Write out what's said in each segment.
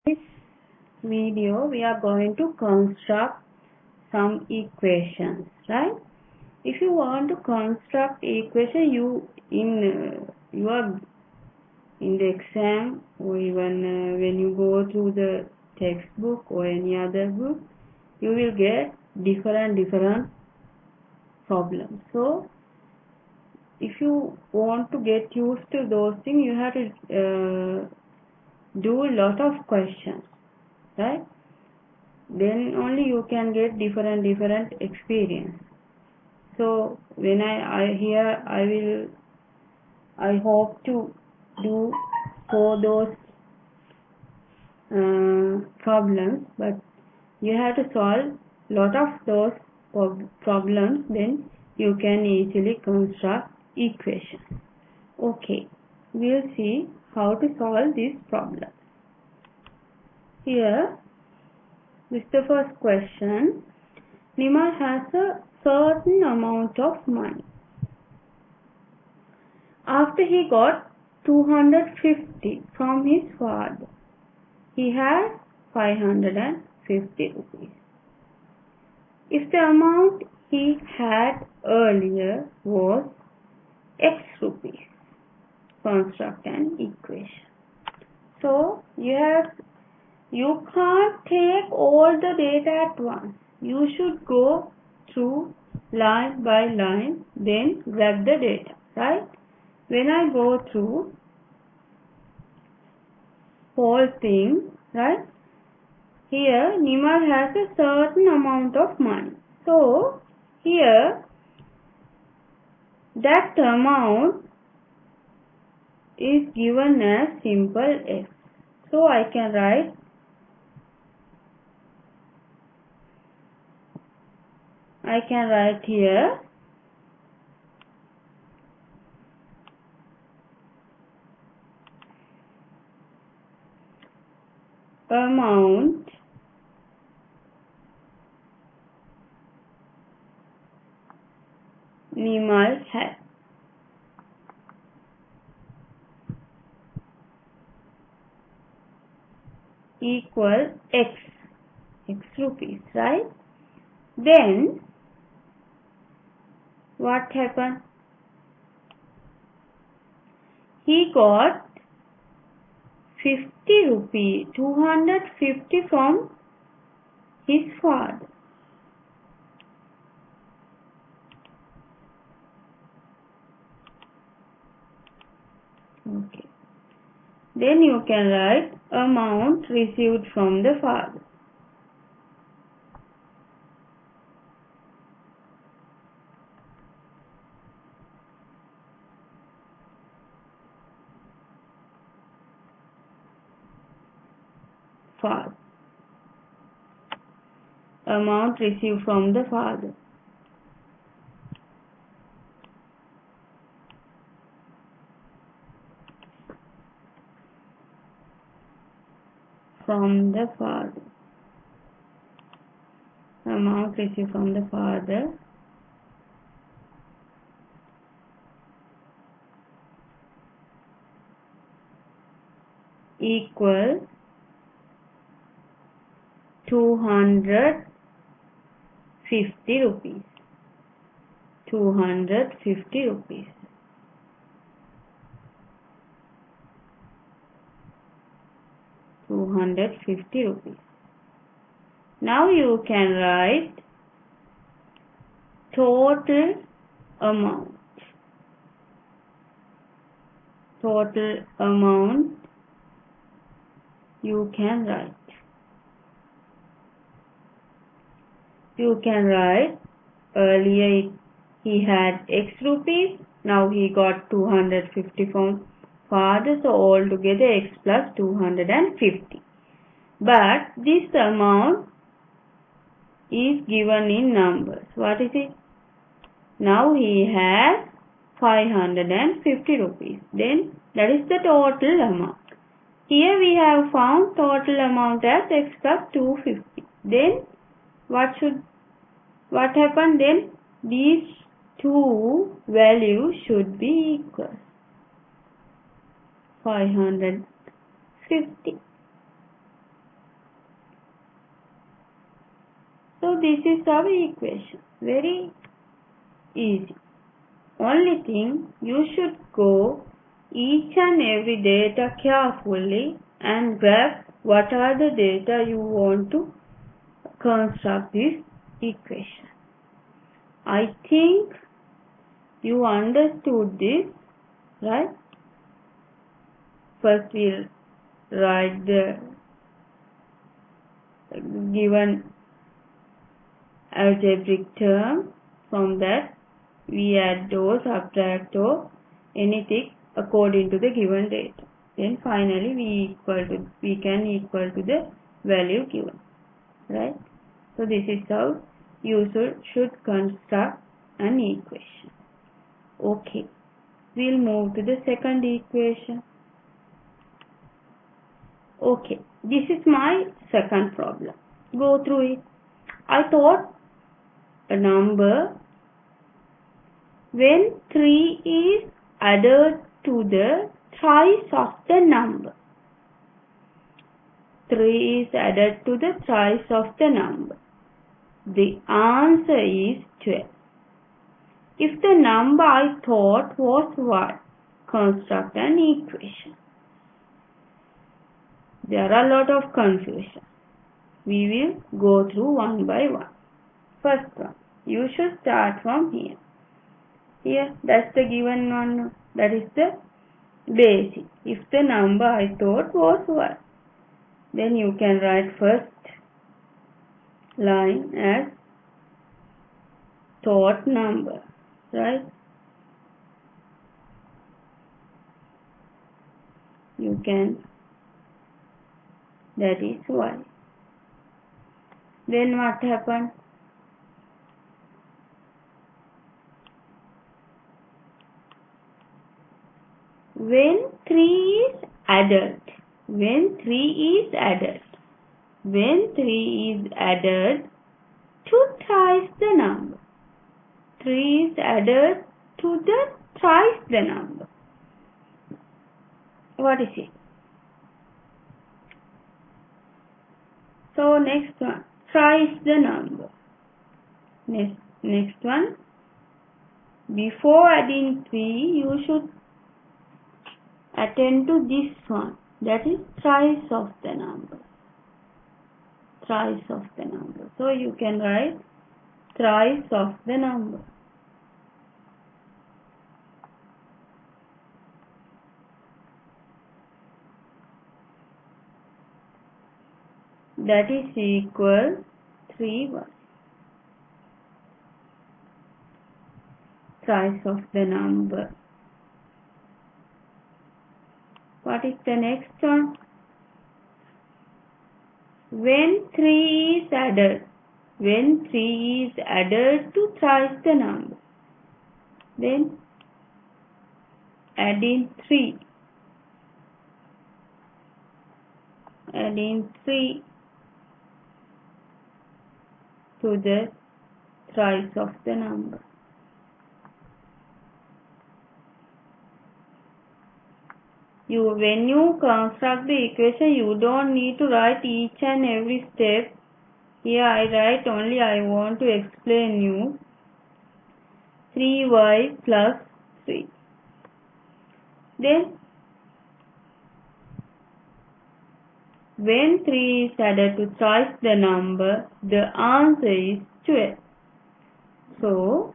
this video we are going to construct some equations, right? If you want to construct equation, you in the exam or even when you go through the textbook or any other book, you will get different problems. So if you want to get used to those things, you have to do a lot of questions, right? Then only you can get different experience. So when I hope to do for those problems, but you have to solve lot of those problems, then you can easily construct equations. Okay, we'll see how to solve this problem. Here, this is the first question. Nimal has a certain amount of money. After he got 250 from his father, he had 550 rupees. If the amount he had earlier was X rupees, construct an equation. So you can't take all the data at once. You should go through line by line, then grab the data, right? When I go through whole thing, right? Here Nimal has a certain amount of money. So here that amount is given as simple X. So I can write here amount Nimal has. Equal X rupees, right? Then what happened? He got 50 rupees, 250 from his father. Okay. Then you can write amount received from the father. Amount received from the father. Amount received from the father equal 250 rupees. 250 rupees. Now you can write total amount. Total amount you can write. You can write earlier he had X rupees, now he got 250 from father, so altogether X plus 250. But this amount is given in numbers. What is it? Now he has 550 rupees. Then that is the total amount. Here we have found total amount as X plus 250. Then what happened then? These two values should be equal. 550. this is our equation. Very easy. Only thing, you should go each and every data carefully and grab what are the data you want to construct this equation. I think you understood this, right? First we'll write the given algebraic term. From that we add or subtract or anything according to the given data. Then finally we can equal to the value given, right? So this is how you should construct an equation. Okay, we'll move to the second equation. Okay, this is my second problem. Go through it. I thought a number when 3 is added to the thrice of the number. 3 is added to the thrice of the number. The answer is 12. If the number I thought was 1, construct an equation. There are a lot of confusion. We will go through one by one. First one, you should start from here. Here, that's the given one. That is the basic. If the number I thought was 1, then you can write first line as thought number, right? You can, that is 1. Then what happened? When 3 is added, when 3 is added to thrice the number, 3 is added to the thrice the number. What is it? So next one, thrice the number. Next one, before adding 3, you should attend to this one, that is thrice of the number. Thrice of the number. So you can write thrice of the number. That is equal 3 1. Thrice of the number. What is the next one? When 3 is added, when 3 is added to thrice the number, then adding 3 to the thrice of the number. When you construct the equation, you don't need to write each and every step. Here I write only I want to explain you 3y plus 3. Then when 3 is added to thrice the number, the answer is 12. So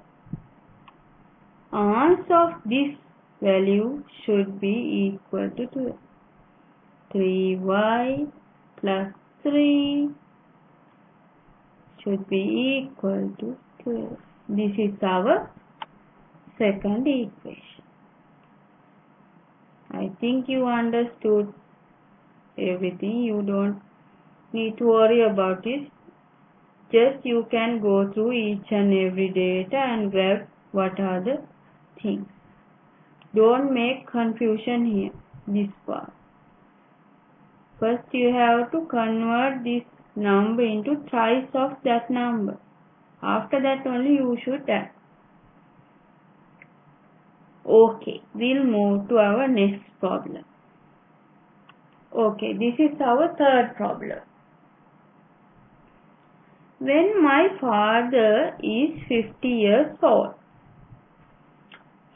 answer of this value should be equal to 12. 3y plus 3 should be equal to 12. This is our second equation. I think you understood everything. You don't need to worry about it. Just you can go through each and every data and grab what are the things. Don't make confusion here, this part. First you have to convert this number into thrice of that number. After that only you should add. Okay, we'll move to our next problem. Okay, this is our third problem. When my father is 50 years old,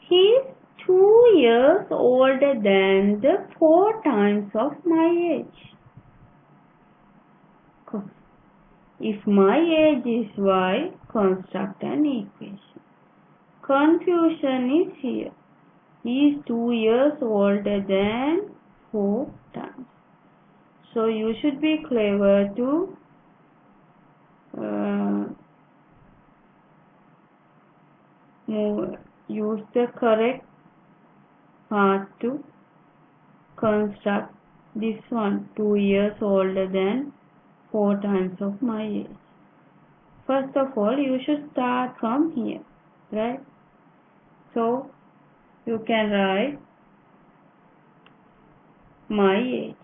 he is 2 years older than the 4 times of my age. If my age is y, construct an equation. Confusion is here. He is 2 years older than 4 times. So you should be clever to use the correct part to construct this one, 2 years older than 4 times of my age. First of all, you should start from here, right? So you can write my age.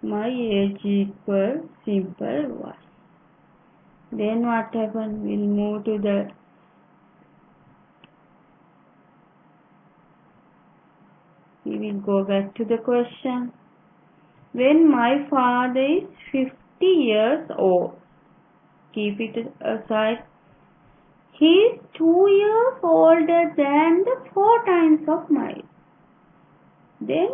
My age equals simple y. Then what happens? We'll move to the we will go back to the question. When my father is 50 years old, keep it aside. He is 2 years older than the 4 times of my age. Then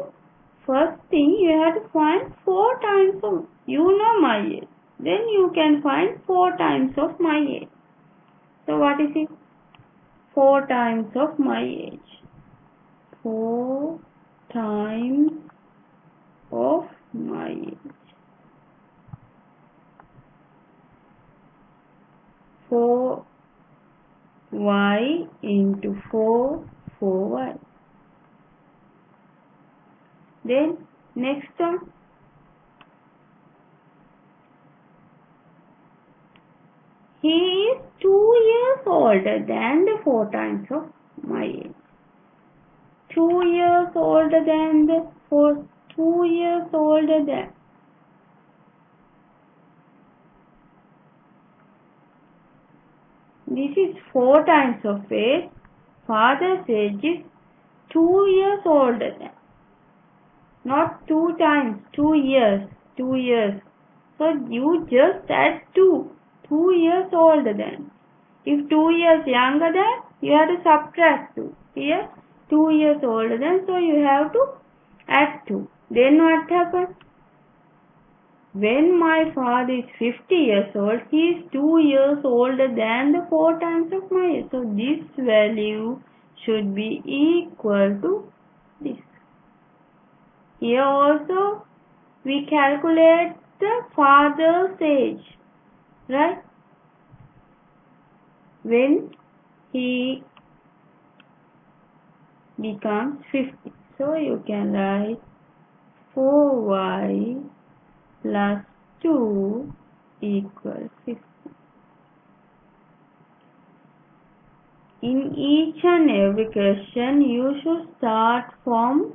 first thing you have to find 4 times of, you know my age. Then you can find 4 times of my age. So what is it? 4 times of my age. 4 times of my age. 4y into 4y. Then next one. He is 2 years older than the 4 times of my age. 2 years older than the 4. 2 years older than. This is 4 times of age. Father's age is 2 years older than. Not 2 times, 2 years, 2 years. So you just add 2, 2 years older than. If 2 years younger than, you have to subtract 2. Here, 2 years older than, so you have to add 2. Then what happens? When my father is 50 years old, he is 2 years older than the 4 times of my age. So this value should be equal to this. Here also we calculate the father's age, right? When he becomes 50. So you can write 4y plus 2 equals 50. In each and every question, you should start from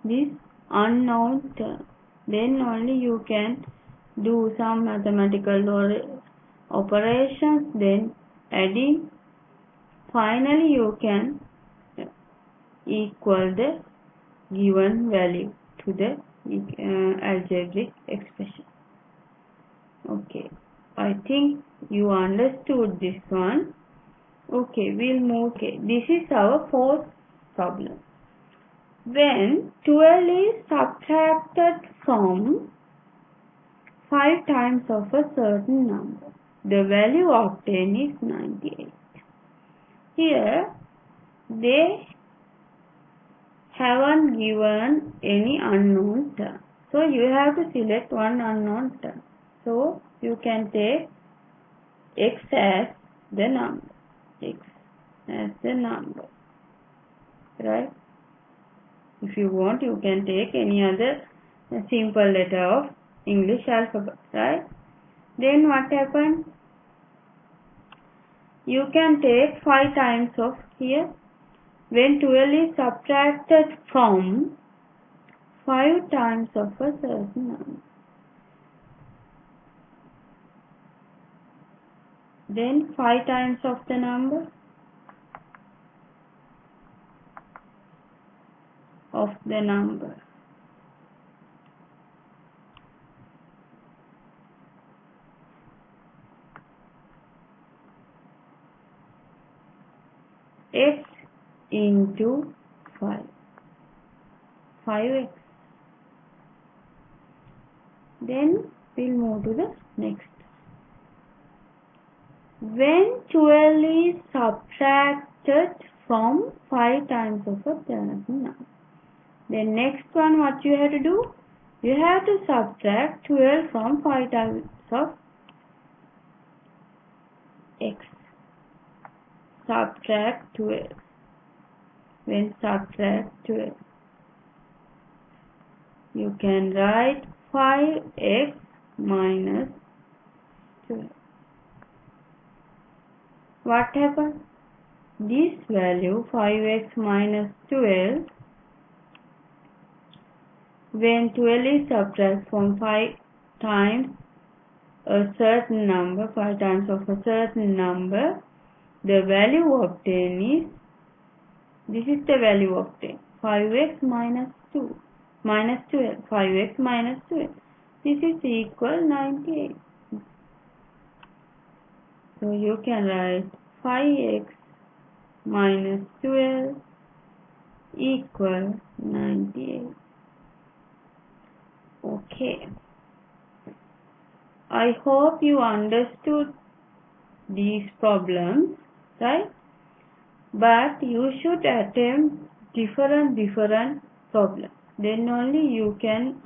this unknown term. Then only you can do some mathematical operations, then adding. Finally, you can equal the given value to the algebraic expression. Okay, I think you understood this one. Okay, we'll move. Okay, this is our fourth problem. When 12 is subtracted from 5 times of a certain number, the value obtained is 98. Here, they haven't given any unknown term. So you have to select one unknown term. So you can take x as the number. X as the number. Right? If you want, you can take any other simple letter of English alphabet. Right? Then what happens? You can take 5 times of here. When 12 is subtracted from 5 times of a certain number, then 5 times of the number, of the number. X into 5x. Then we'll move to the next. When 12 is subtracted from 5 times of a certain number. The next one, what you have to do? You have to subtract 12 from 5 times of x. Subtract 12. When subtract 12, you can write 5x minus 12. What happens? This value 5x minus 12, when 12 is subtracted from 5 times a certain number, 5 times of a certain number, the value obtained is, this is the value obtained, 5x minus 2, minus 12, 5x minus 12. This is equal 98. So you can write 5x minus 12 equal 98. Okay. I hope you understood these problems, right? But you should attempt different problems. Then only you can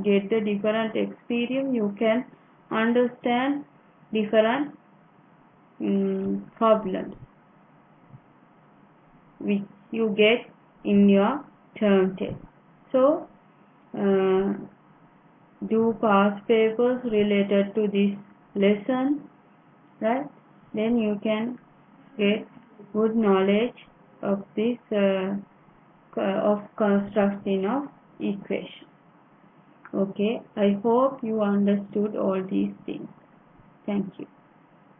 get the different experience. You can understand different problems which you get in your term test. So do past papers related to this lesson, right? Then you can get good knowledge of this of construction of equation. Okay, I hope you understood all these things. Thank you.